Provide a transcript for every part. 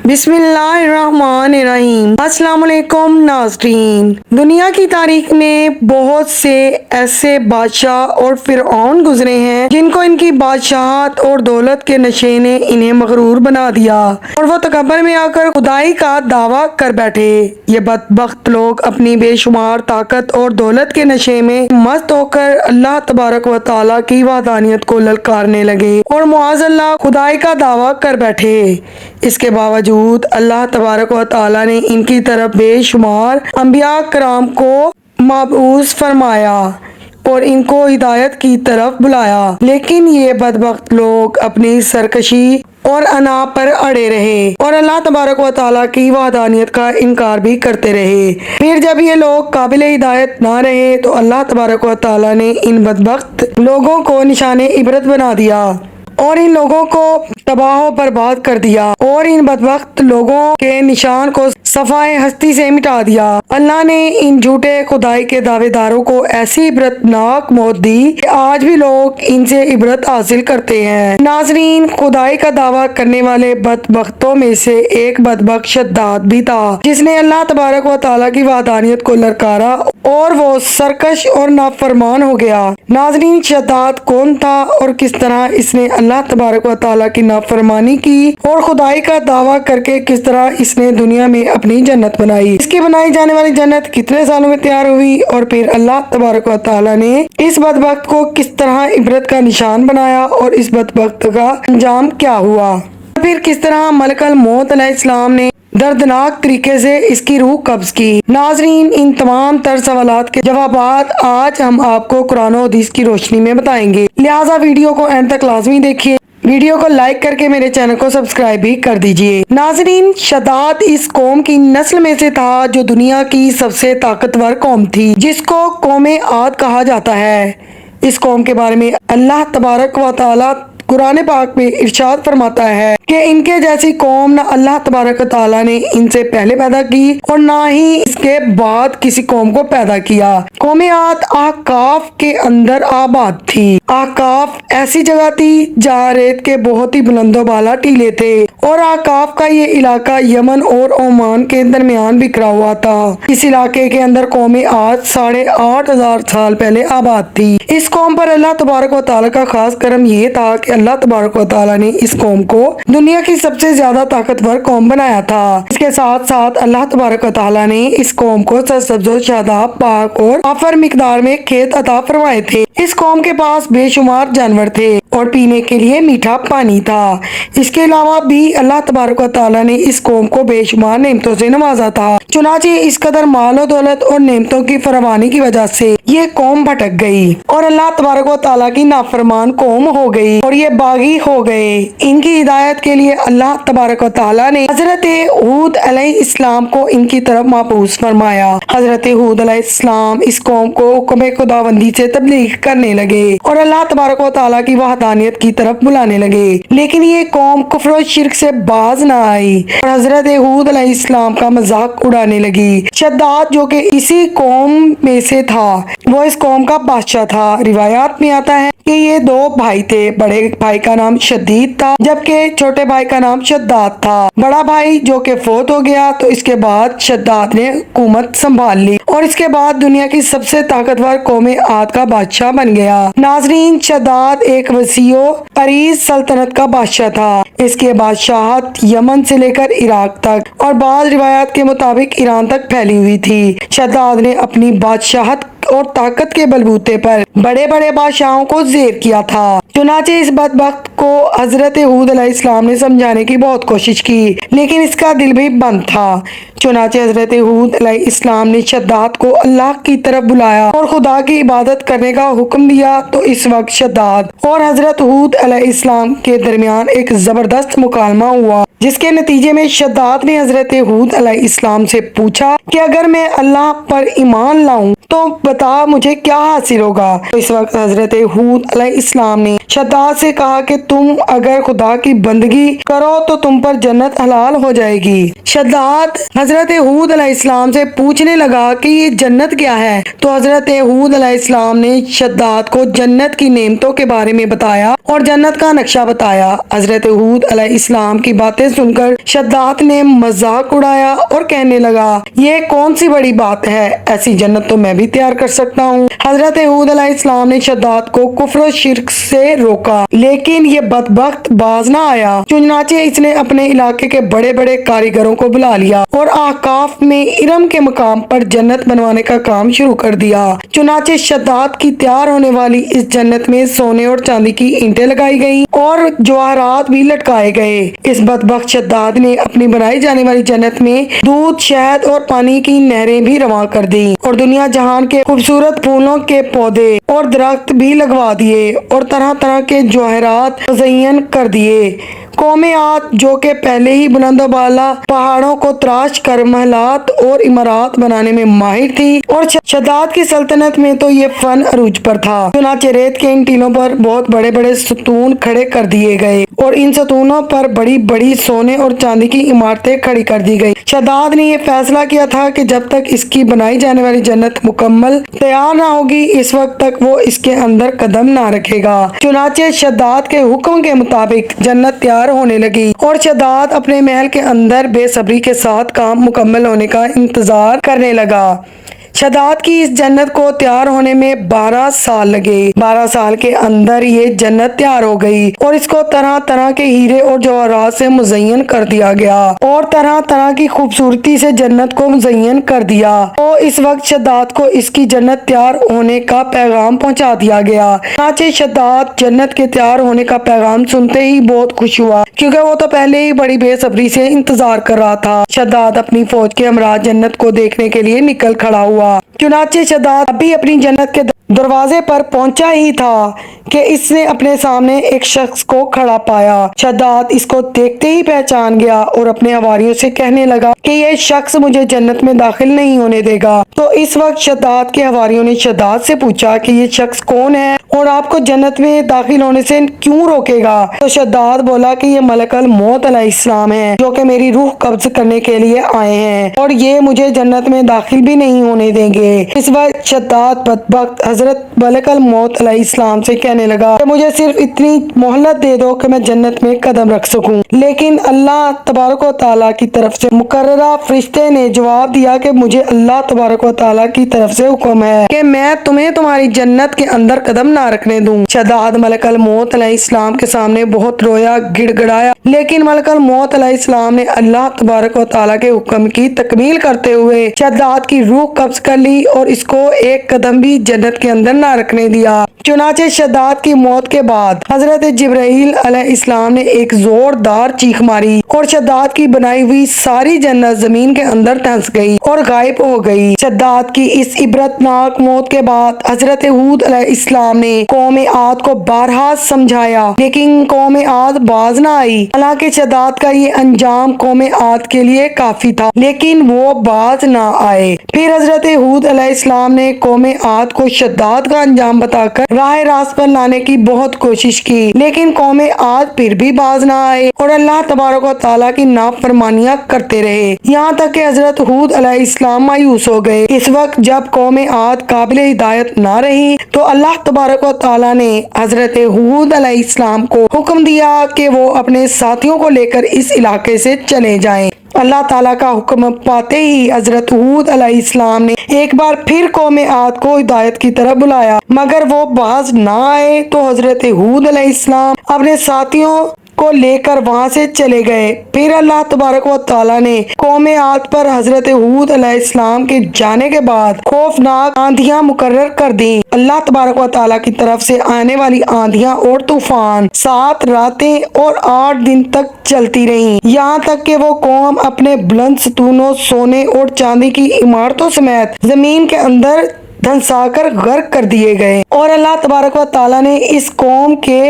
بسم اللہ الرحمن الرحیم۔ السلام علیکم ناظرین، دنیا کی تاریخ میں بہت سے ایسے بادشاہ اور فرعون گزرے ہیں جن کو ان کی بادشاہت اور دولت کے نشے نے انہیں مغرور بنا دیا اور وہ تکبر میں آ کر خدائی کا دعویٰ کر بیٹھے۔ یہ بدبخت لوگ اپنی بے شمار طاقت اور دولت کے نشے میں مست ہو کر اللہ تبارک و تعالیٰ کی وحدانیت کو للکارنے لگے اور معاذ اللہ خدائی کا دعویٰ کر بیٹھے۔ اس کے باوجود اللہ تبارک و تعالیٰ نے ان کی طرف بے شمار انبیاء کرام کو مبعوث فرمایا اور ان کو ہدایت کی طرف بلایا، لیکن یہ بدبخت لوگ اپنی سرکشی اور انا پر اڑے رہے اور اللہ تبارک و تعالیٰ کی وحدانیت کا انکار بھی کرتے رہے۔ پھر جب یہ لوگ قابل ہدایت نہ رہے تو اللہ تبارک و تعالیٰ نے ان بدبخت لوگوں کو نشان عبرت بنا دیا اور ان لوگوں کو تباہ و برباد کر دیا اور ان بدبخت لوگوں کے نشان کو صفائے ہستی سے مٹا دیا۔ اللہ نے ان جھوٹے خدائی کے دعوے داروں کو ایسی عبرتناک موت دی کہ آج بھی لوگ ان سے عبرت حاصل کرتے ہیں۔ ناظرین، خدائی کا دعویٰ کرنے والے بدبختوں میں سے ایک بدبخت شداد بھی تھا جس نے اللہ تبارک و تعالیٰ کی وحدانیت کو للکارا اور وہ سرکش اور نافرمان ہو گیا۔ ناظرین، شداد کون تھا اور کس طرح اس نے اللہ تبارک و تعالیٰ کی نافرمانی کی اور خدائی کا دعویٰ کر کے کس طرح اس نے دنیا میں اپنی جنت بنائی، اس کی بنائی جانے والی جنت کتنے سالوں میں تیار ہوئی اور پھر اللہ تبارک و تعالیٰ نے اس بدبخت کو کس طرح عبرت کا نشان بنایا اور اس بدبخت کا انجام کیا ہوا، پھر کس طرح ملک الموت علیہ السلام نے دردناک طریقے سے اس کی روح قبض کی۔ ناظرین، ان تمام تر سوالات کے جوابات آج ہم آپ کو قرآن و حدیث کی روشنی میں بتائیں گے، لہٰذا ویڈیو کو اینڈ تک لازمی دیکھیے۔ ویڈیو کو لائک کر کے میرے چینل کو سبسکرائب بھی کر دیجئے۔ ناظرین، شداد اس قوم کی نسل میں سے تھا جو دنیا کی سب سے طاقتور قوم تھی، جس کو قوم عاد کہا جاتا ہے۔ اس قوم کے بارے میں اللہ تبارک و تعالیٰ قرآن پاک میں ارشاد فرماتا ہے کہ ان کے جیسی قوم نہ اللہ تبارک و تعالیٰ نے ان سے پہلے پیدا کی اور نہ ہی اس کے بعد کسی قوم کو پیدا کیا۔ قوم عاد احقاف کے اندر آباد تھی۔ احقاف ایسی جگہ تھی جہاں ریت کے بہت ہی بلند و بالا ٹیلے تھے اور احقاف کا یہ علاقہ یمن اور عمان کے درمیان بکھرا ہوا تھا۔ اس علاقے کے اندر قوم عاد 8,500 سال پہلے آباد تھی۔ اس قوم پر اللہ تبارک و تعالیٰ کا خاص کرم یہ تھا کہ اللہ تبارک و تعالیٰ نے اس قوم کو دنیا کی سب سے زیادہ طاقتور قوم بنایا تھا۔ اس کے ساتھ ساتھ اللہ تبارک و تعالیٰ نے اس قوم کو سرسبز و شاداب، پاک اور وافر مقدار میں کھیت عطا فرمائے تھے۔ اس قوم کے پاس بے شمار جانور تھے اور پینے کے لیے میٹھا پانی تھا۔ اس کے علاوہ بھی اللہ تبارک و تعالیٰ نے اس قوم کو بے شمار نعمتوں سے نوازا تھا، چنانچہ اس قدر مال و دولت اور نعمتوں کی فراوانی کی وجہ سے یہ قوم بھٹک گئی اور اللہ تبارک و تعالیٰ کی نافرمان قوم ہو گئی اور یہ باغی ہو گئے۔ ان کی ہدایت کے لیے اللہ تبارک و تعالیٰ نے حضرت ہود علیہ السلام کو ان کی طرف مبعوث فرمایا۔ حضرت ہود علیہ السلام اس قوم کو حکم خداوندی سے تبلیغ کرنے لگے اور اللہ تبارک و تعالیٰ کی وحدانیت کی طرف بلانے لگے، لیکن یہ قوم کفر و شرک سے باز نہ آئی اور حضرت ہود علیہ السلام کا مذاق اڑانے لگی۔ شداد جو کہ اسی قوم میں سے تھا، وہ اس قوم کا بادشاہ تھا۔ روایات میں آتا ہے کہ یہ دو بھائی تھے، بڑے بھائی کا نام شدید تھا جبکہ چھوٹے بھائی کا نام شداد تھا۔ بڑا بھائی جو کہ فوت ہو گیا تو اس کے بعد شداد نے حکومت سنبھال لی اور اس کے بعد دنیا کی سب سے طاقتور قوم عاد کا بادشاہ بن گیا۔ ناظرین، شداد ایک وسیع و عریض سلطنت کا بادشاہ تھا۔ اس کی بادشاہت یمن سے لے کر عراق تک اور بعض روایات کے مطابق ایران تک پھیلی ہوئی تھی۔ شداد نے اپنی بادشاہت اور طاقت کے بلبوتے پر بڑے بڑے بادشاہوں کو زیر کیا تھا، چنانچہ اس بدبخت کو حضرت ہود علیہ السلام نے سمجھانے کی بہت کوشش کی، لیکن اس کا دل بھی بند تھا۔ چنانچہ حضرت ہود علیہ السلام نے شداد کو اللہ کی طرف بلایا اور خدا کی عبادت کرنے کا حکم دیا، تو اس وقت شداد اور حضرت ہود علیہ السلام کے درمیان ایک زبردست مکالمہ ہوا، جس کے نتیجے میں شداد نے حضرت ہود علیہ السلام سے پوچھا کہ اگر میں اللہ پر ایمان لاؤں تو بتا مجھے کیا حاصل ہوگا؟ تو اس وقت حضرت ہود علیہ السلام نے شداد سے کہا کہ تم اگر خدا کی بندگی کرو تو تم پر جنت حلال ہو جائے گی۔ شداد حضرت ہود علیہ السلام سے پوچھنے لگا کہ یہ جنت کیا ہے؟ تو حضرت ہود علیہ السلام نے شداد کو جنت کی نعمتوں کے بارے میں بتایا اور جنت کا نقشہ بتایا۔ حضرت ہود علیہ السلام کی باتیں سن کر شداد نے مذاق اڑایا اور کہنے لگا یہ کون سی بڑی بات ہے، ایسی جنت تو میں بھی تیار کر سکتا ہوں۔ حضرت ہود علیہ السلام نے شداد کو کفر و شرک سے روکا لیکن یہ بدبخت باز نہ آیا، چنانچہ اس نے اپنے علاقے کے بڑے بڑے کاریگروں کو بلا لیا اور احقاف میں ارم کے مقام پر جنت بنوانے کا کام شروع کر دیا۔ چنانچہ شداد کی تیار ہونے والی اس جنت میں سونے اور چاندی کی اینٹیں لگائی گئیں اور جواہرات بھی لٹکائے گئے۔ اس بدبخت شداد نے اپنی بنائی جانے والی جنت میں دودھ، شہد اور پانی کی نہریں بھی رواں کر دی اور دنیا جہان کے خوبصورت پھولوں کے پودے اور درخت بھی لگوا دیے اور طرح طرح کے جواہرات مزین کر دیے۔ قوم عاد جو کہ پہلے ہی بلند و بالا پہاڑوں کو تراش کر محلات اور عمارات بنانے میں ماہر تھی اور شداد کی سلطنت میں تو یہ فن عروج پر تھا، چنانچہ ریت کے ان ٹیلوں پر بہت بڑے بڑے ستون کھڑے کر دیے گئے اور ان ستونوں پر بڑی بڑی سونے اور چاندی کی عمارتیں کھڑی کر دی گئی۔ شداد نے یہ فیصلہ کیا تھا کہ جب تک اس کی بنائی جانے والی جنت مکمل تیار نہ ہوگی اس وقت تک وہ اس کے اندر قدم نہ رکھے گا۔ چنانچہ شداد کے حکم کے مطابق جنت تیار ہونے لگی اور شداد اپنے محل کے اندر بے صبری کے ساتھ کام مکمل ہونے کا انتظار کرنے لگا۔ شداد کی اس جنت کو تیار ہونے میں 12 سال لگے۔ 12 سال کے اندر یہ جنت تیار ہو گئی اور اس کو طرح طرح کے ہیرے اور جواہرات سے مزین کر دیا گیا اور طرح طرح کی خوبصورتی سے جنت کو مزین کر دیا۔ تو اس وقت شداد کو اس کی جنت تیار ہونے کا پیغام پہنچا دیا گیا۔ چنانچہ شداد جنت کے تیار ہونے کا پیغام سنتے ہی بہت خوش ہوا کیونکہ وہ تو پہلے ہی بڑی بے صبری سے انتظار کر رہا تھا۔ شداد اپنی فوج کے ہمراہ جنت کو دیکھنے کے لیے نکل کھڑا ہوا۔ چنانچہ شداد ابھی اپنی جنت کے دروازے پر پہنچا ہی تھا کہ اس نے اپنے سامنے ایک شخص کو کھڑا پایا۔ شداد اس کو دیکھتے ہی پہچان گیا اور اپنے حواریوں سے کہنے لگا کہ یہ شخص مجھے جنت میں داخل نہیں ہونے دے گا۔ تو اس وقت شداد کے حواریوں نے شداد سے پوچھا کہ یہ شخص کون ہے اور آپ کو جنت میں داخل ہونے سے کیوں روکے گا؟ تو شداد بولا کہ یہ ملک الموت علیہ السلام ہے جو کہ میری روح قبض کرنے کے لیے آئے ہیں اور یہ مجھے جنت میں داخل بھی نہیں ہونے دیں گے۔ اس وقت شداد بدبخت حضرت ملک الموت علیہ السلام سے کہنے لگا کہ مجھے صرف اتنی مہلت دے دو کہ میں جنت میں قدم رکھ سکوں، لیکن اللہ تبارک و تعالیٰ کی طرف سے مقررہ فرشتے نے جواب دیا کہ مجھے اللہ تبارک و تعالیٰ کی طرف سے حکم ہے کہ میں تمہیں تمہاری جنت کے اندر قدم نہ رکھنے دوں۔ شداد ملک الموت علیہ السلام کے سامنے بہت رویا، گڑ گڑایا، لیکن ملک الموت علیہ السلام نے اللہ تبارک و تعالیٰ کے حکم کی تکمیل کرتے ہوئے شداد کی روح قبض کر لی اور اس کو ایک قدم بھی جنت کے اندر نہ رکھنے دیا۔ چنانچہ شداد کی موت کے بعد حضرت جبرائیل علیہ السلام نے ایک زوردار چیخ ماری اور شداد کی بنائی ہوئی ساری جنت زمین کے اندر دھنس گئی اور غائب ہو گئی۔ شداد کی اس عبرتناک موت کے بعد حضرت ہود علیہ السلام نے قوم عاد کو بارہا سمجھایا لیکن قوم عاد باز نہ آئی۔ حالانکہ شداد کا یہ انجام قوم عاد کے لیے کافی تھا لیکن وہ باز نہ آئے۔ پھر حضرت ہود علیہ السلام نے قوم عاد کو شداد کا انجام بتا کر راہ راست پر لانے کی بہت کوشش کی لیکن قوم عاد پھر بھی باز نہ آئے اور اللہ تبارک و تعالیٰ کی نافرمانیاں کرتے رہے، یہاں تک کہ حضرت ہود علیہ السلام مایوس ہو گئے۔ اس وقت جب قوم عاد قابل ہدایت نہ رہی تو اللہ تبارک و تعالیٰ نے حضرت ہود علیہ السلام کو حکم دیا کہ وہ اپنے ساتھیوں کو لے کر اس علاقے سے چلے جائیں۔ اللہ تعالیٰ کا حکم پاتے ہی حضرت ہود علیہ السلام نے ایک بار پھر قوم عاد کو ہدایت کی طرف بلایا مگر وہ باز نہ آئے تو حضرت ہود علیہ السلام اپنے ساتھیوں کو لے کر وہاں سے چلے گئے۔ پھر اللہ تبارک و تعالیٰ نے قوم عاد پر حضرت ہود علیہ السلام کے جانے کے بعد خوفناک آندھیاں مقرر کر دیں۔ اللہ تبارک و تعالیٰ کی طرف سے آنے والی آندھیاں اور طوفان 7 راتیں اور 8 دن تک چلتی رہیں، یہاں تک کہ وہ قوم اپنے بلند ستونوں، سونے اور چاندی کی عمارتوں سمیت زمین کے اندر دھنسا کر غرق کر دیے گئے اور اللہ تبارک و تعالیٰ نے اس قوم کے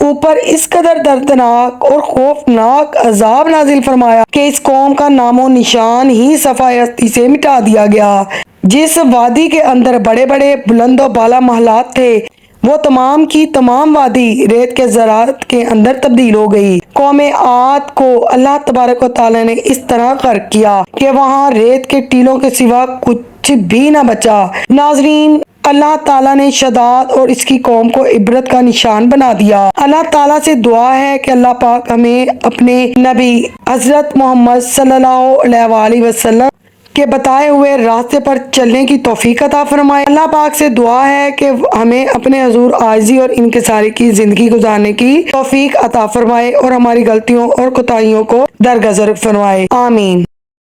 اوپر اس قدر دردناک اور خوفناک عذاب نازل فرمایا کہ اس قوم کا نام و نشان ہی صفحہ ہستی سے مٹا دیا گیا۔ جس وادی کے اندر بڑے بڑے بلند و بالا محلات تھے، وہ تمام کی تمام وادی ریت کے ذرات کے اندر تبدیل ہو گئی۔ قوم عاد کو اللہ تبارک و تعالیٰ نے اس طرح غرق کیا کہ وہاں ریت کے ٹیلوں کے سوا کچھ بھی نہ بچا۔ ناظرین، اللہ تعالیٰ نے شداد اور اس کی قوم کو عبرت کا نشان بنا دیا۔ اللہ تعالیٰ سے دعا ہے کہ اللہ پاک ہمیں اپنے نبی حضرت محمد صلی اللہ علیہ وآلہ وسلم کے بتائے ہوئے راستے پر چلنے کی توفیق عطا فرمائے۔ اللہ پاک سے دعا ہے کہ ہمیں اپنے حضور عاجزی اور انکساری کی زندگی گزارنے کی توفیق عطا فرمائے اور ہماری غلطیوں اور کوتاہیوں کو درگزر فرمائے۔ آمین۔